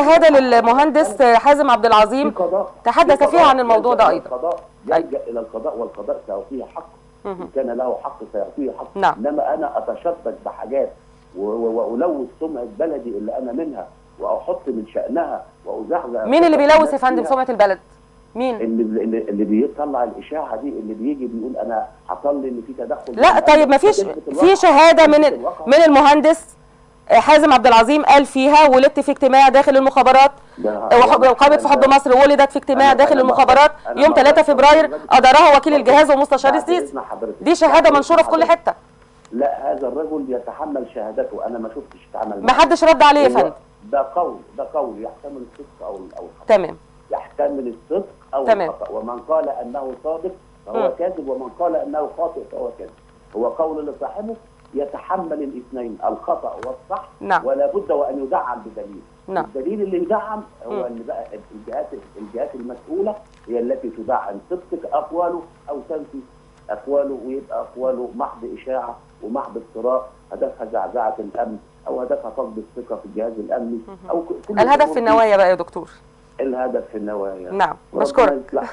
شهاده للمهندس حازم عبد العظيم تحدث فيها عن الموضوع ده ايضا. القضاء يلجأ الى القضاء، والقضاء سيعطيه حق ان كان له حق سيعطيه حق. نعم. انما انا اتشبث بحاجات والوث سمعه بلدي اللي انا منها واحط من شانها وازعزع. مين اللي بيلوث يا فندم سمعه البلد؟ مين؟ اللي بيطلع الاشاعه دي، اللي بيجي بيقول انا حصل لي ان في تدخل. لا طيب ما فيش في شهاده من المهندس حازم عبد العظيم قال فيها ولدت في اجتماع داخل المخابرات، وقامت في حب مصر ولدت في اجتماع داخل المخابرات يوم 3 فبراير أدارها وكيل الجهاز ومستشار السيسي. دي شهاده منشوره في كل حته. لا هذا الرجل يتحمل شهادته، انا ما شفتش اتعمل. ما حدش رد عليه يا فندم. ده قول يحتمل الصدق او الخطأ. تمام. يحتمل الصدق او الخطأ، ومن قال انه صادق فهو كاذب، ومن قال انه خاطئ فهو كاذب. هو قول لصاحبه يتحمل الاثنين، الخطأ والصح. نعم. ولا بد وان يدعم بدليل. نعم. الدليل اللي يدعم هو اللي بقى الجهات المسؤوله هي التي تدعم صدق اقواله او تنفي اقواله، ويبقى اقواله محض اشاعه ومحض افتراء هدفها زعزعه الامن او هدفها فقد الثقه في الجهاز الامني او كل الهدف في النوايا بقى يا دكتور. الهدف في النوايا. نعم بشكرك.